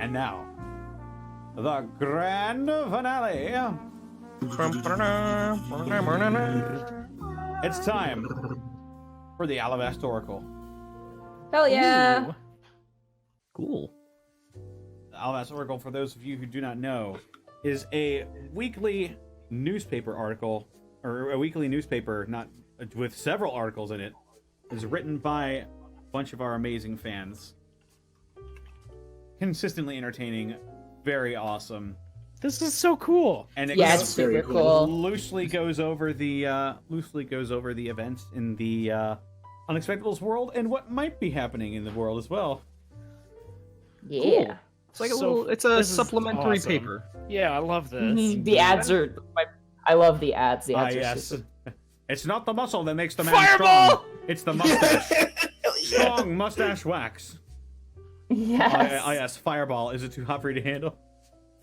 And now, the grand finale. It's time for the Alabaster Oracle. Hell yeah! Ooh. Cool. The Alabaster Oracle, for those of you who do not know, is a weekly newspaper article, or a weekly newspaper, not with several articles in it. Is written by a bunch of our amazing fans. Consistently entertaining, very awesome. This is so cool. And it Yeah, it's super cool. loosely goes over the events in the Unexpectables world and what might be happening in the world as well. Yeah. Cool. It's like it's a supplementary paper. Yeah, I love this. The ads are. I love the ads. The ads are Yes. super... It's not the muscle that makes the man Fireball! strong. It's the mustache. Strong mustache wax. Yes. Yes. Fireball. Is it too hot for you to handle?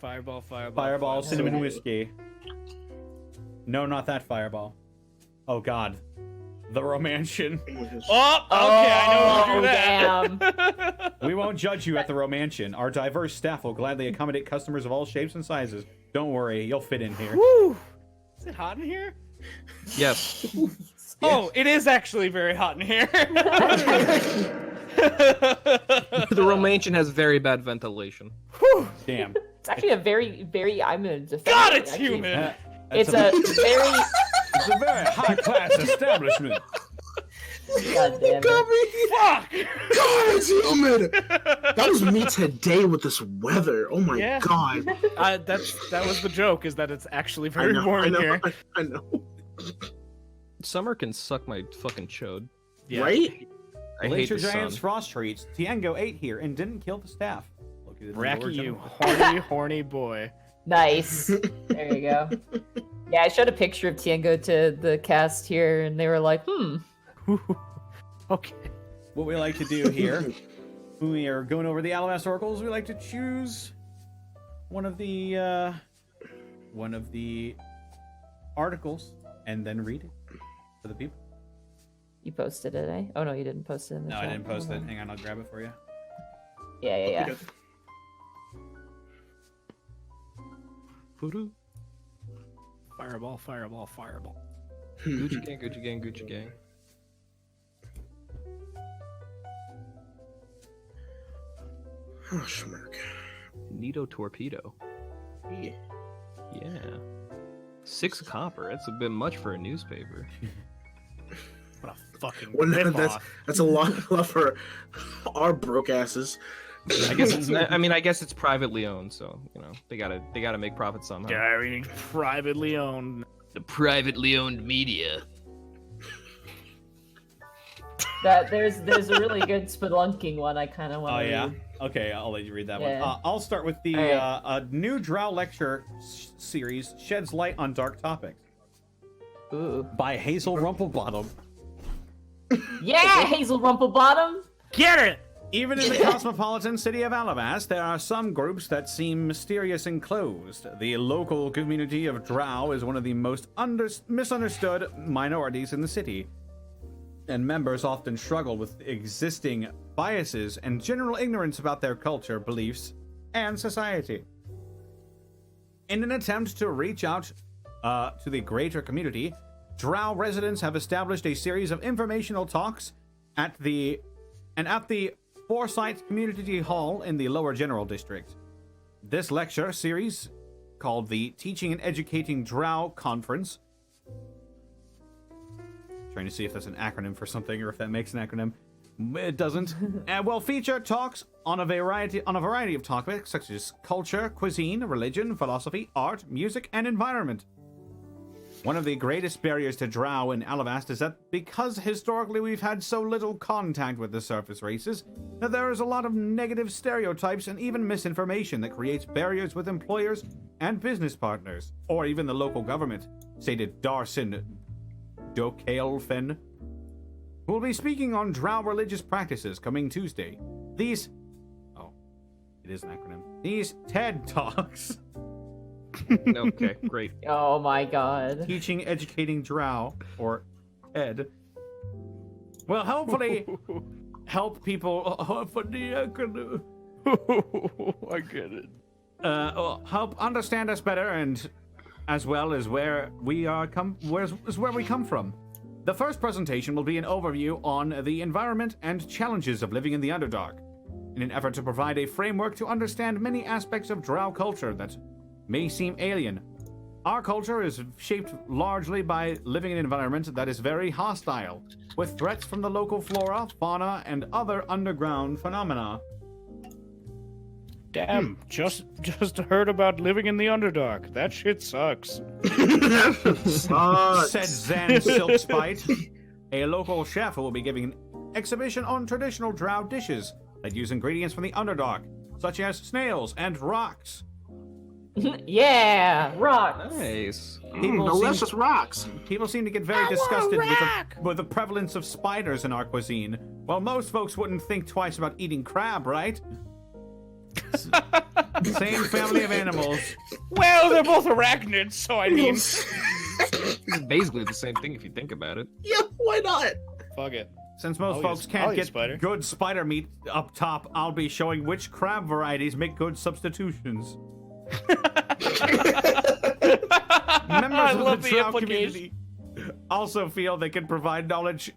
Fireball. Cinnamon whiskey. No, not that Fireball. Oh God. The Romantian. Oh, okay, I know damn. that. We won't judge you at the Romantian. Our diverse staff will gladly accommodate customers of all shapes and sizes. Don't worry, you'll fit in here. Woo! Is it hot in here? Yes. Oh, it is actually very hot in here. The Romantian has very bad ventilation. Whew. Damn. It's actually a very. I'm gonna defend. God, it, it's actually. humid. It's a very. It's a very high-class establishment. God damn it. Fuck! God, it's humid. That was me today with this weather. Oh my Yeah. God. That was the joke, is that it's actually very warm in here. I know. Summer can suck my fucking chode. Yeah. Right? I hate Glacier the Giant's sun. frost treats. Tiango ate here and didn't kill the staff. Located in the lower Racky, you general- horny boy. Nice. There you go. Yeah, I showed a picture of Tiango to the cast here, and they were like, Okay. What we like to do here, when we are going over the Alabaster Oracles, we like to choose one of the articles and then read it for the people. You posted it, eh? Oh no, you didn't post it in the No, chat. I didn't post it. Hang on, I'll grab it for you. Yeah. Voodoo. Fireball. Gucci gang. Oh, schmirk. Nito torpedo. Yeah. Yeah. 6 copper. That's a bit much for a newspaper. What a fucking Well, ripoff. that's a lot for our broke asses. I guess it's. I guess it's privately owned, so they gotta make profit somehow. Yeah, I mean, privately owned. The privately owned media. There's a really good spelunking one I kind of want to Oh yeah. read. Okay, I'll let you read that Yeah. one. I'll start with the new Drow lecture series sheds light on dark topics Ooh. by Hazel Rumplebottom. Yeah, Hazel Rumplebottom. Get it! Even in the cosmopolitan city of Alivast, there are some groups that seem mysterious and closed. The local community of Drow is one of the most misunderstood minorities in the city, and members often struggle with existing biases and general ignorance about their culture, beliefs, and society. In an attempt to reach out to the greater community, Drow residents have established a series of informational talks at the Forsyth Community Hall in the Lower General District. This lecture series, called the Teaching and Educating Drow Conference, trying to see if that's an acronym for something or if that makes an acronym. It doesn't. And will feature talks on a variety of topics such as culture, cuisine, religion, philosophy, art, music, and environment. One of the greatest barriers to Drow in Alivast is that because historically we've had so little contact with the surface races, that there is a lot of negative stereotypes and even misinformation that creates barriers with employers and business partners, or even the local government, stated Darcin Dokalfen, who will be speaking on Drow religious practices coming Tuesday. These TED Talks Okay, great. Oh my god. Teaching, Educating Drow, or TED, will hopefully help people. I goodness. Help understand us better, and as well as where we come from. The first presentation will be an overview on the environment and challenges of living in the Underdark, in an effort to provide a framework to understand many aspects of Drow culture that may seem alien. Our culture is shaped largely by living in an environment that is very hostile, with threats from the local flora, fauna, and other underground phenomena. Damn, just heard about living in the Underdark. That shit sucks. Said Zan Silkspite, a local chef who will be giving an exhibition on traditional Drow dishes that use ingredients from the Underdark, such as snails and rocks. Yeah, rocks. Nice. Delicious rocks. People seem to get very disgusted with the prevalence of spiders in our cuisine. Well, most folks wouldn't think twice about eating crab, right? Same family of animals. Well, they're both arachnids, so I mean... It's basically the same thing if you think about it. Yeah, why not? Fuck it. Since most folks can't get good spider meat up top, I'll be showing which crab varieties make good substitutions. Members of the Drow community also feel they can provide knowledge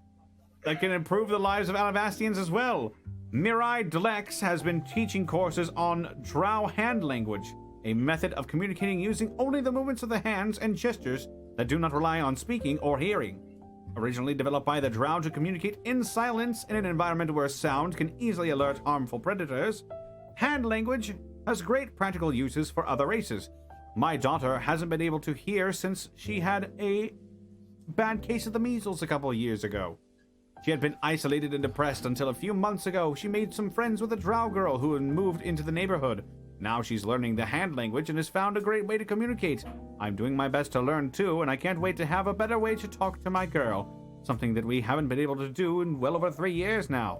that can improve the lives of Alavastians as well. Mirai Dlex has been teaching courses on Drow hand language, a method of communicating using only the movements of the hands and gestures that do not rely on speaking or hearing. Originally developed by the Drow to communicate in silence in an environment where sound can easily alert harmful predators, hand language has great practical uses for other races. My daughter hasn't been able to hear since she had a bad case of the measles a couple of years ago. She had been isolated and depressed until a few months ago she made some friends with a Drow girl who had moved into the neighborhood. Now she's learning the hand language and has found a great way to communicate. I'm doing my best to learn too, and I can't wait to have a better way to talk to my girl. Something that we haven't been able to do in well over 3 years now.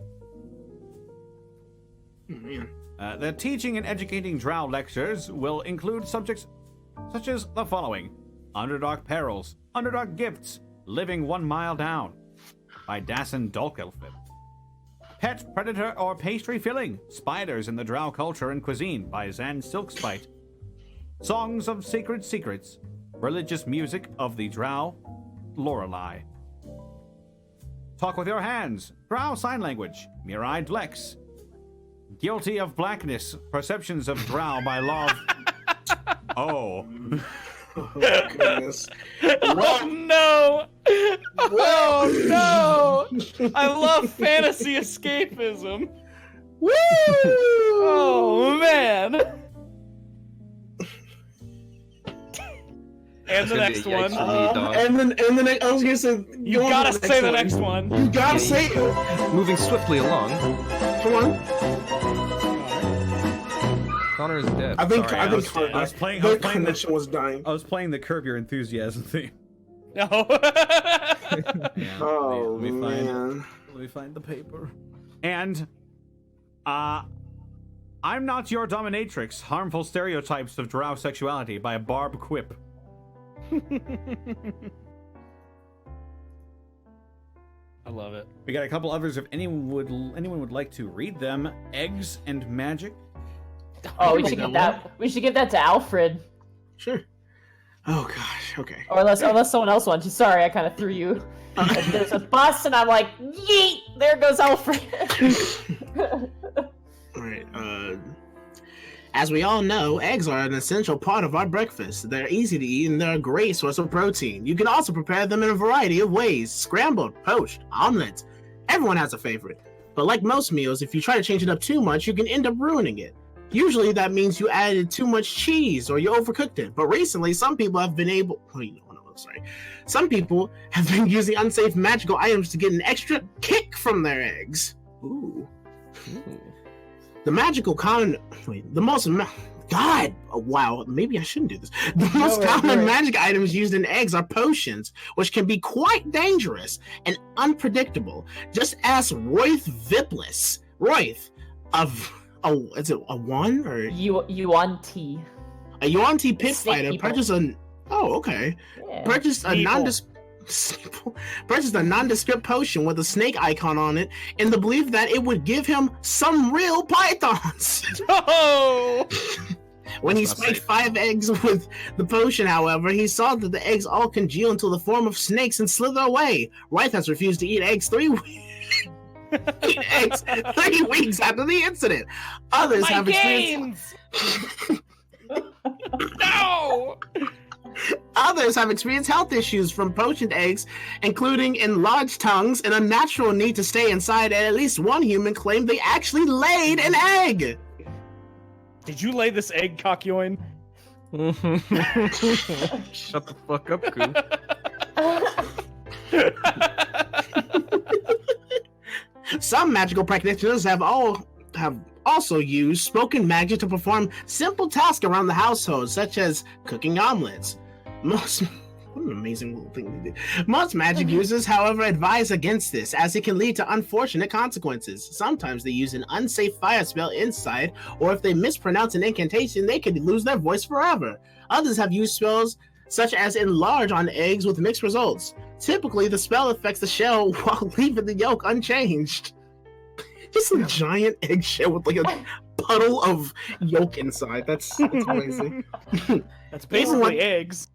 The teaching and educating Drow lectures will include subjects such as the following: Underdark Perils, Underdark Gifts, Living 1 Mile Down, by Dassen Dolkelfip. Pet, Predator, or Pastry Filling, Spiders in the Drow Culture and Cuisine, by Zan Silkspite. Songs of Sacred Secrets, Religious Music of the Drow, Lorelei. Talk with Your Hands, Drow Sign Language, Mirai Dlex. Guilty of Blackness, Perceptions of Drow by Law of... Oh. Oh, goodness. Oh no! Oh no! I love fantasy escapism. Woo! Oh man! And the next one. And the next. I was gonna say. You gotta say the next one. You gotta say it. Moving swiftly along. Come on. Connor is dead. I think I was playing the Curb Your Enthusiasm theme. No. Yeah, Oh, let me man. Let me find the paper. And, I'm Not Your Dominatrix, Harmful Stereotypes of Drow Sexuality by Barb Quip. I love it. We got a couple others if anyone would like to read them. Eggs and Magic. Oh, we should give that. We should give that to Alfred. Sure. Oh gosh. Okay. Or unless someone else wants you. Sorry, I kind of threw you. There's a bus, and I'm like, yeet! There goes Alfred. All right. As we all know, eggs are an essential part of our breakfast. They're easy to eat and they're a great source of protein. You can also prepare them in a variety of ways: scrambled, poached, omelets. Everyone has a favorite. But like most meals, if you try to change it up too much, you can end up ruining it. Usually that means you added too much cheese or you overcooked it. But recently, some people have been Some people have been using unsafe magical items to get an extra kick from their eggs. Ooh. The maybe I shouldn't do this. The most common magic items used in eggs are potions, which can be quite dangerous and unpredictable. Just ask Royth Viplis. Royth of... Oh, is it a one or Yuan-Ti. A Yuan-Ti pit Snake fighter people. purchased a... Oh, okay. Yeah. Purchased a People. purchased a nondescript potion with a snake icon on it in the belief that it would give him some real pythons. Oh! When he That's not spiked safe. 5 eggs with the potion, however, he saw that the eggs all congeal into the form of snakes and slither away. Wright has refused to eat eggs 3 weeks. Eat eggs 3 weeks after the incident. Others My have experienced. gains! No! Others have experienced health issues from potioned eggs, including enlarged tongues and a natural need to stay inside, and at least one human claimed they actually laid an egg! Did you lay this egg, Cockyoin? Shut the fuck up, Koo. Some magical practitioners have also used spoken magic to perform simple tasks around the household, such as cooking omelets. What an amazing little thing to do. Most magic users, however, advise against this, as it can lead to unfortunate consequences. Sometimes they use an unsafe fire spell inside, or if they mispronounce an incantation, they could lose their voice forever. Others have used spells such as enlarge on eggs with mixed results. Typically, the spell affects the shell while leaving the yolk unchanged. Just a giant eggshell with like a puddle of yolk inside. That's amazing. That's basically eggs.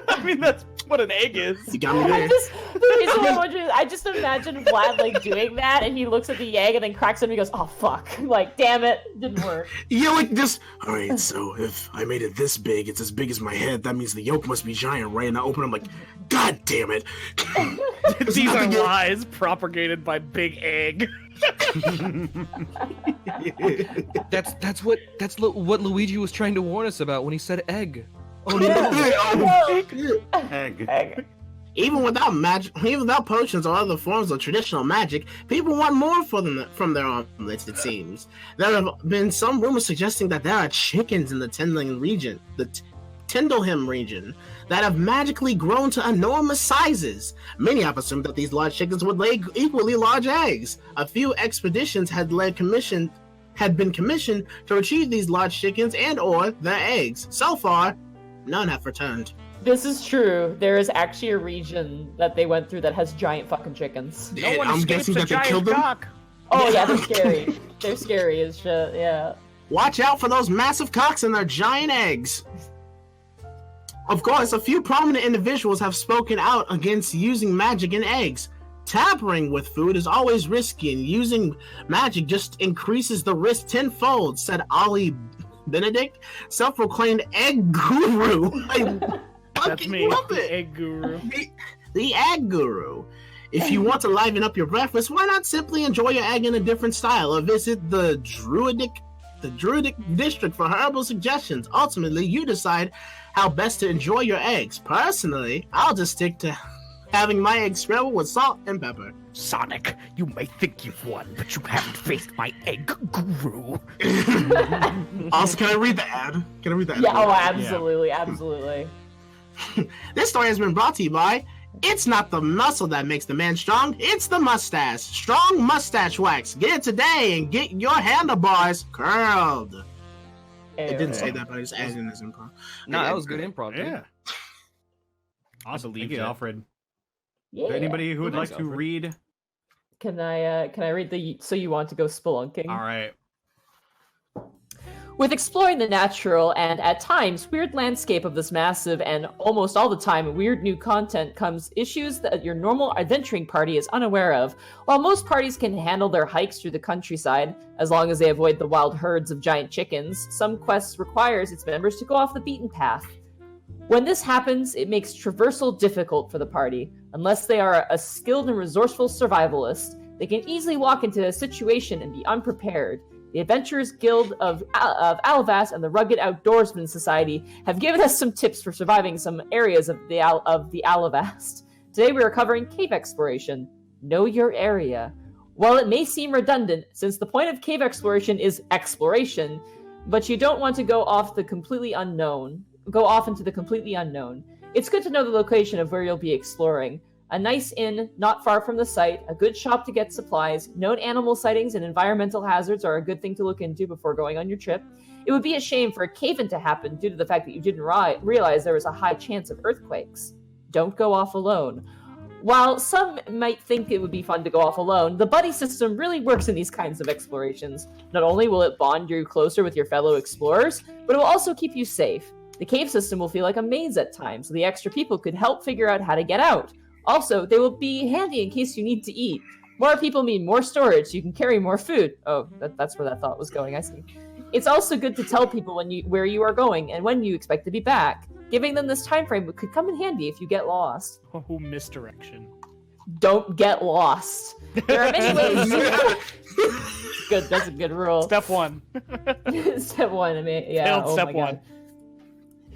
I mean, that's what an egg is. You got me there. The reason why I'm wondering, I just imagine Vlad like doing that, and he looks at the egg and then cracks it and he goes, "Oh fuck!" Like, damn it, didn't work. Yeah, like this. All right, so if I made it this big, it's as big as my head. That means the yolk must be giant, right? And I open, I'm like, God damn it! These are lies propagated by Big Egg. That's what Luigi was trying to warn us about when he said egg. Oh no! Egg. Even without potions or other forms of traditional magic, people want more from their omelets, it seems. There have been some rumors suggesting that there are chickens in the Tyndlem region, that have magically grown to enormous sizes. Many have assumed that these large chickens would lay equally large eggs. A few expeditions had been commissioned to retrieve these large chickens and/or their eggs. So far, none have returned. This is true. There is actually a region that they went through that has giant fucking chickens. No one I'm escapes guessing a that they giant killed them. cock. Oh yeah, they're scary. They're scary as shit. Yeah. Watch out for those massive cocks and their giant eggs. Of course, a few prominent individuals have spoken out against using magic in eggs. Tampering with food is always risky, and using magic just increases the risk tenfold, said Ali Benedict, self-proclaimed egg guru. I That's me, love the it. egg guru. The egg guru. If you want to liven up your breakfast, why not simply enjoy your egg in a different style, or visit the Druidic district for herbal suggestions. Ultimately, you decide how best to enjoy your eggs. Personally, I'll just stick to having my eggs scrambled with salt and pepper. Sonic, you may think you've won, but you haven't faced my egg guru. Also, can I read the ad? Can I read the ad? Yeah. Oh, absolutely, absolutely. This story has been brought to you by It's Not the Muscle That Makes the Man Strong, it's the mustache. Strong mustache wax. Get it today and get your handlebars curled. It didn't say that, but I just added in this improv. No, that was good improv. dude. Yeah. Awesome. Thank you, that. Alfred. Yeah. Is there anybody who would Thanks, like to Alfred. read? Can I read the So You Want to Go Spelunking? All right. With exploring the natural and, at times, weird landscape of this massive and almost all the time weird new content comes issues that your normal adventuring party is unaware of. While most parties can handle their hikes through the countryside, as long as they avoid the wild herds of giant chickens, some quests requires its members to go off the beaten path. When this happens, it makes traversal difficult for the party. Unless they are a skilled and resourceful survivalist, they can easily walk into a situation and be unprepared. The Adventurers Guild of Alivast and the Rugged Outdoorsman Society have given us some tips for surviving some areas of the Alivast. Today we are covering cave exploration. Know your area. While it may seem redundant, since the point of cave exploration is exploration, but you don't want to go off into the completely unknown. It's good to know the location of where you'll be exploring. A nice inn not far from the site, a good shop to get supplies, known animal sightings and environmental hazards are a good thing to look into before going on your trip. It would be a shame for a cave-in to happen due to the fact that you didn't realize there was a high chance of earthquakes. don't go off alone. While some might think it would be fun to go off alone, the buddy system really works in these kinds of explorations. Not only will it bond you closer with your fellow explorers, but it will also keep you safe. The cave system will feel like a maze at times, so the extra people could help figure out how to get out. Also, they will be handy in case you need to eat. More people mean more storage, so you can carry more food. Oh, that's where that thought was going, I see. It's also good to tell people where you are going and when you expect to be back. Giving them this time frame could come in handy if you get lost. Oh, misdirection. Don't get lost. There are many ways to... Good, that's a good rule. Step 1. Step 1, I mean, yeah. Failed oh step my 1. God.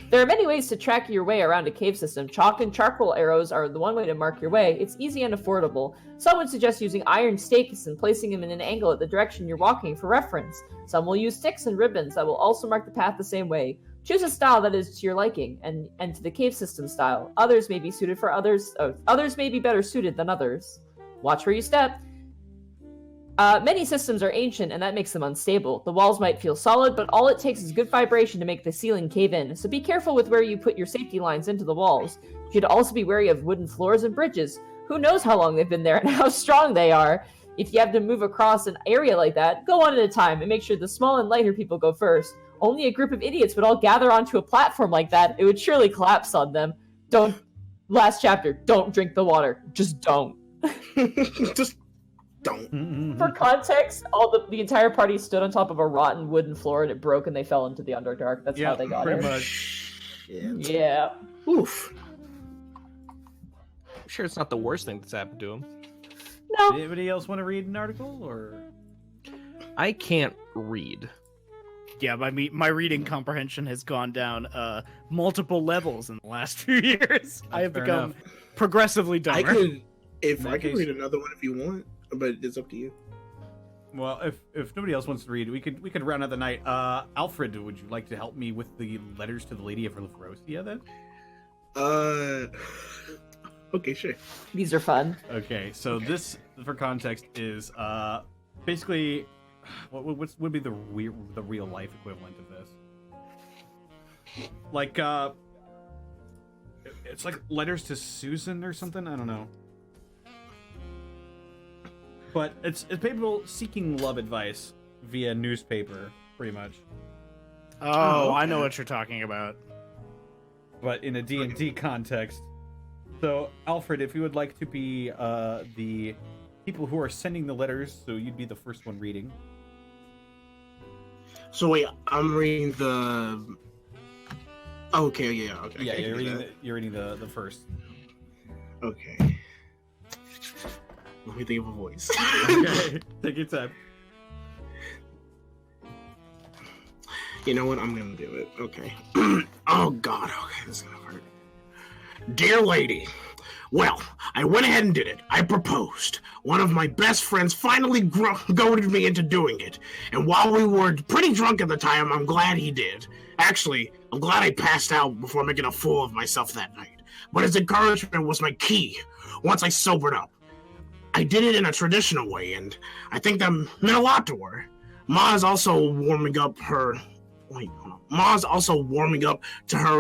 There are many ways to track your way around a cave system. Chalk and charcoal arrows are the one way to mark your way. It's easy and affordable. Some would suggest using iron stakes and placing them in an angle at the direction you're walking for reference. Some will use sticks and ribbons that will also mark the path the same way. Choose a style that is to your liking and to the cave system style. Others may be suited for others. Others may be better suited than others. Watch where you step. Many systems are ancient, and that makes them unstable. The walls might feel solid, but all it takes is good vibration to make the ceiling cave in, so be careful with where you put your safety lines into the walls. You should also be wary of wooden floors and bridges. Who knows how long they've been there and how strong they are? If you have to move across an area like that, go one at a time and make sure the small and lighter people go first. Only a group of idiots would all gather onto a platform like that. It would surely collapse on them. Last chapter, don't drink the water. Just don't. Just don't. For context, the entire party stood on top of a rotten wooden floor and it broke and they fell into the Underdark. That's how they got pretty it. much. Yeah. Oof. I'm sure it's not the worst thing that's happened to him. No. Anybody else want to read an article, or? I can't read. Yeah, my reading comprehension has gone down multiple levels in the last few years. I have fair become enough. progressively dumber. I could case- read another one if you want, but it's up to you. Well, if nobody else wants to read, we could round out the night. Alfred, would you like to help me with the letters to the Lady of Rosia then? Okay, sure. These are fun. Okay, so this, for context, is basically what would be the real life equivalent of this? Like it's like letters to Susan or something. I don't know. But it's people seeking love advice via newspaper, pretty much. Oh, I know what you're talking about. But in a D&D context. So, Alfred, if you would like to be the people who are sending the letters, so you'd be the first one reading. So wait, I'm reading the. Okay, yeah, okay. Yeah, I can you're do reading that. you're reading the first. Okay. Let me think of a voice. Okay, take your time. You know what? I'm gonna do it. Okay. Oh God. Okay, this is gonna hurt. Dear lady, well, I went ahead and did it. I proposed. One of my best friends finally goaded me into doing it. And while we were pretty drunk at the time, I'm glad he did. Actually, I'm glad I passed out before making a fool of myself that night. But his encouragement was my key once I sobered up. I did it in a traditional way, and I think that meant a lot to her. Ma's also warming up to her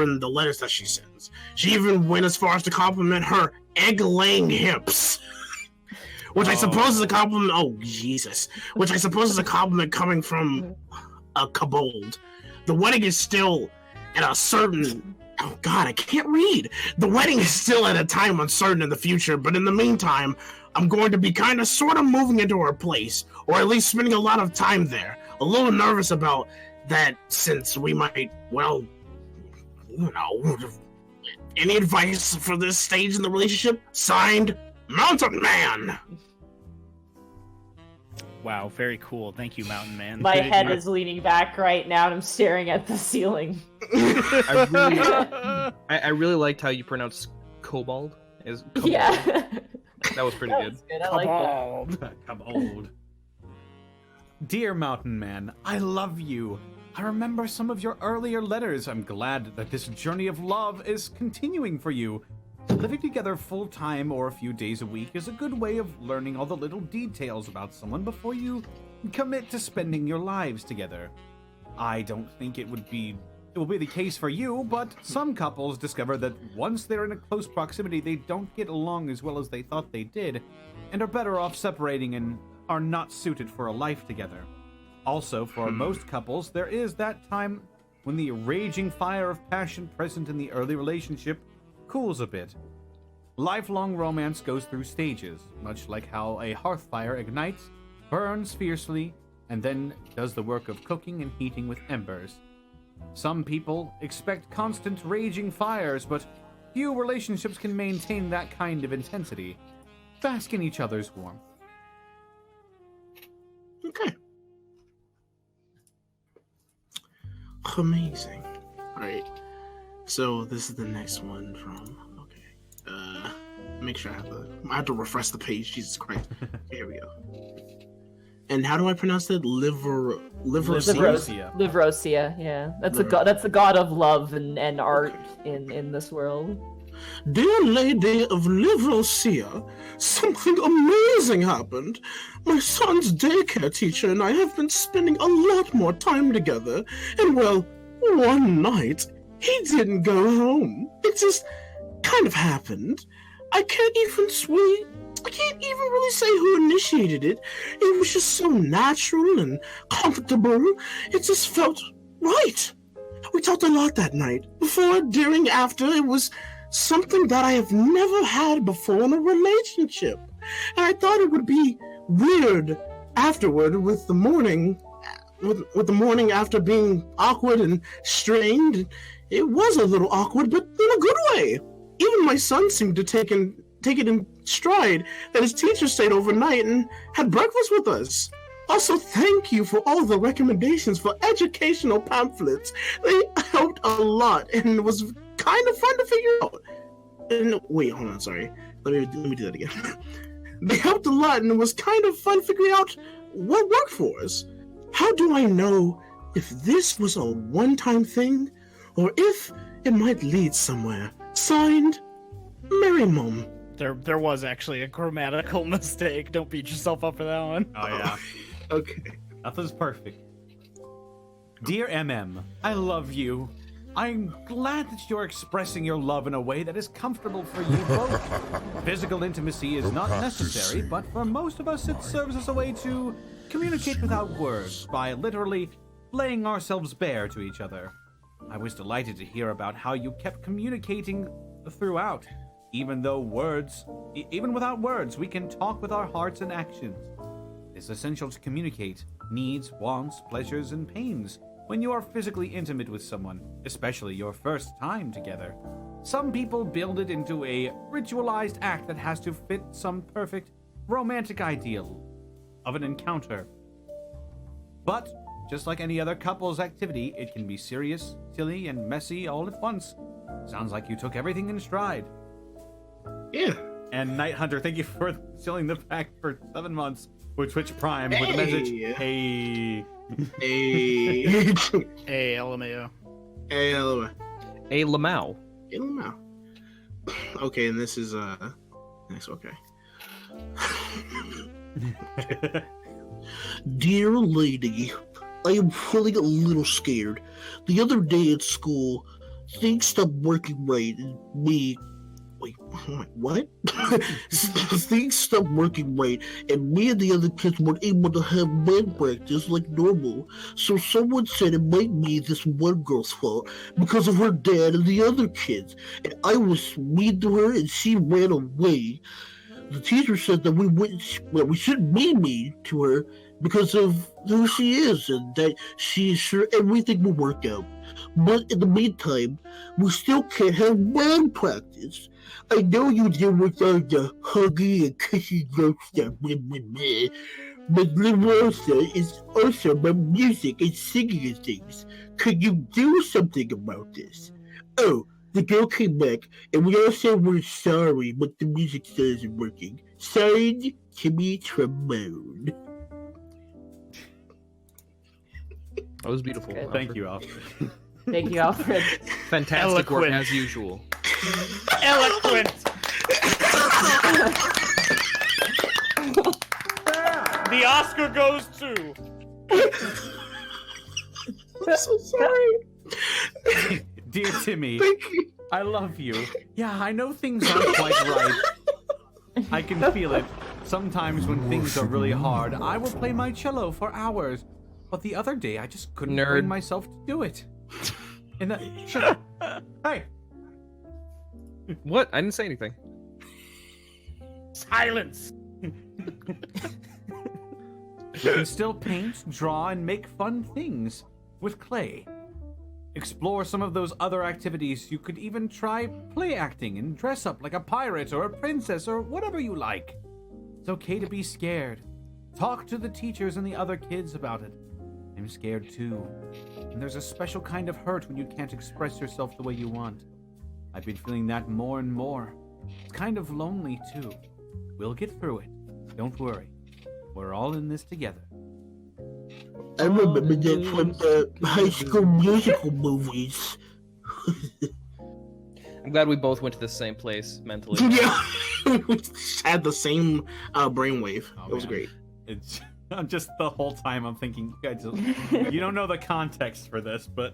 in the letters that she sends. She even went as far as to compliment her egg-laying hips. Which I suppose is a compliment. Oh, Jesus. Which I suppose is a compliment coming from a kobold. The wedding is still at a certain... Oh, God, I can't read. The wedding is still at a time uncertain in the future, but in the meantime, I'm going to be kind of sort of moving into her place, or at least spending a lot of time there. A little nervous about that since we might, well, you know, any advice for this stage in the relationship? Signed, Mountain Man. Wow, very cool. Thank you, Mountain Man. My head is leaning back right now and I'm staring at the ceiling. I really liked how you pronounced kobold. Yeah. That was pretty That good. was good. I like that. Come old. Dear Mountain Man, I love you. I remember some of your earlier letters. I'm glad that this journey of love is continuing for you. Living together full-time or a few days a week is a good way of learning all the little details about someone before you commit to spending your lives together. I don't think it would be it will be the case for you, but some couples discover that once they're in a close proximity, they don't get along as well as they thought they did, and are better off separating and are not suited for a life together. Also, for most couples, there is that time when the raging fire of passion present in the early relationship cools a bit. Lifelong romance goes through stages, much like how a hearth fire ignites, burns fiercely, and then does the work of cooking and heating with embers. Some people expect constant raging fires, but few relationships can maintain that kind of intensity. Bask in each other's warmth. Okay. Amazing. Alright. So this is the next one from make sure I have to refresh the page, Jesus Christ. Here we go. And how do I pronounce that? Livrosia. Livrosia, yeah. That's the god of love and art in this world. Dear Lady of Livrosia, something amazing happened. My son's daycare teacher and I have been spending a lot more time together, and well, one night, he didn't go home. It just kind of happened. I can't even really say who initiated it. It was just so natural and comfortable. It just felt right. We talked a lot that night. Before, during, after. It was something that I have never had before in a relationship. And I thought it would be weird afterward with the morning after being awkward and strained. It was a little awkward, but in a good way. Even my son seemed to take it in stride that his teacher stayed overnight and had breakfast with us. Also, thank you for all the recommendations for educational pamphlets. They helped a lot, and it was kind of fun to figure out. And wait, hold on, sorry. Let me do that again. They helped a lot, and it was kind of fun figuring out what worked for us. How do I know if this was a one-time thing, or if it might lead somewhere? Signed, Mary Mom. There was actually a grammatical mistake. Don't beat yourself up for that one. Oh, yeah. Okay. Nothing's perfect. Dear MM, I love you. I'm glad that you're expressing your love in a way that is comfortable for you both. Physical intimacy is not necessary, but for most of us it serves as a way to communicate without words by literally laying ourselves bare to each other. I was delighted to hear about how you kept communicating throughout. Even without words, we can talk with our hearts and actions. It's essential to communicate needs, wants, pleasures, and pains when you are physically intimate with someone, especially your first time together. Some people build it into a ritualized act that has to fit some perfect romantic ideal of an encounter. But just like any other couple's activity, it can be serious, silly, and messy all at once. Sounds like you took everything in stride. Yeah. And Night Hunter, thank you for sealing the pack for 7 months with Twitch Prime with a message. Hey. Hey. Hey, LMAO. Hey, LMAO. A Lamau. Hey, LMAO. Okay, and this is next. Okay. Dear lady, I am feeling a little scared. The other day at school, things stopped working right, and what? Things stopped working right, and me and the other kids weren't able to have band practice like normal. So someone said it might be this one girl's fault because of her dad and the other kids. And I was mean to her, and she ran away. The teacher said that we shouldn't be mean to her because of who she is, and that she is sure everything will work out. But in the meantime, we still can't have band practice. I know you deal with all the huggy and kissy girl stuff, but Lirosa is also about music and singing and things. Could you do something about this? Oh, the girl came back, and we all said we're sorry, but the music still isn't working. Signed, Timmy Trombone. That was beautiful. Good. Thank you, Alfred. Thank you, Alfred. Fantastic work Eloquent. as usual. Eloquent. The Oscar goes to. I'm so sorry. Dear Timmy, Thank you. I love you. Yeah, I know things aren't quite right. I can feel it. Sometimes when things are really hard, I will play my cello for hours. But the other day, I just couldn't bring myself to do it. And shut up. Hey. What? I didn't say anything. Silence. You can still paint, draw, and make fun things with clay. Explore some of those other activities. You could even try play acting and dress up like a pirate or a princess or whatever you like. It's okay to be scared. Talk to the teachers and the other kids about it. I'm scared too. And there's a special kind of hurt when you can't express yourself the way you want. I've been feeling that more and more. It's kind of lonely too. We'll get through it. Don't worry. We're all in this together. I remember that from the High School Musical movies. I'm glad we both went to the same place mentally. Yeah, we had the same brainwave. Oh, It was man. great. It's I'm just the whole time I'm thinking, you guys, you don't know the context for this, but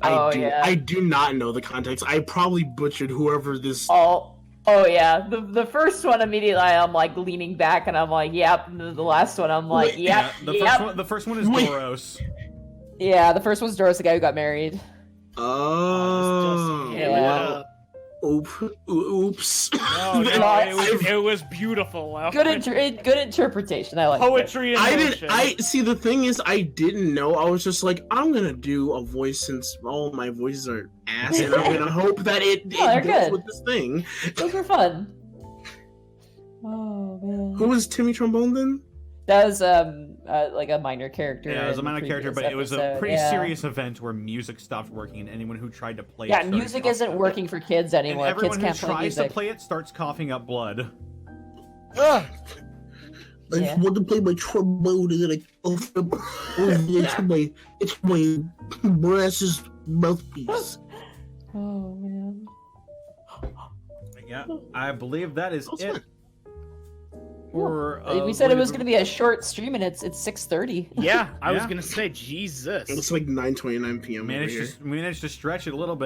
I do not know the context. I probably butchered whoever this. Oh yeah, the first one immediately I'm like leaning back and I'm like, yep. And the last one I'm like, Wait, yep, yep. the first one is Wait. Doros. Yeah, the first one's Doris, the guy who got married. Oh. Yeah. Oops. No, it was beautiful. Good interpretation. I like Poetry and I motion. see. The thing is, I didn't know. I was just like, I'm gonna do a voice since all my voices are ass, and I'm gonna hope that it they're goes good. with this thing. Those were fun. Oh man. Who was Timmy Trombone then? That was like a minor character. Yeah, it was a in the minor character, previous but it was a episode, pretty yeah. serious event where music stopped working, and anyone who tried to play it Yeah, started music coughing isn't up working for kids blood. anymore. And everyone Kids can't who play tries music. to play it starts coughing up blood. Ugh. I just want to play my trombone, and then it's my brass's mouthpiece. Oh man. Yeah, I believe that is That's it. fine. For, We said it was going to be a short stream, and it's 6:30. Yeah, I was Yeah. gonna say Jesus. It's like 9:29 p.m. over here. Managed to stretch it a little bit.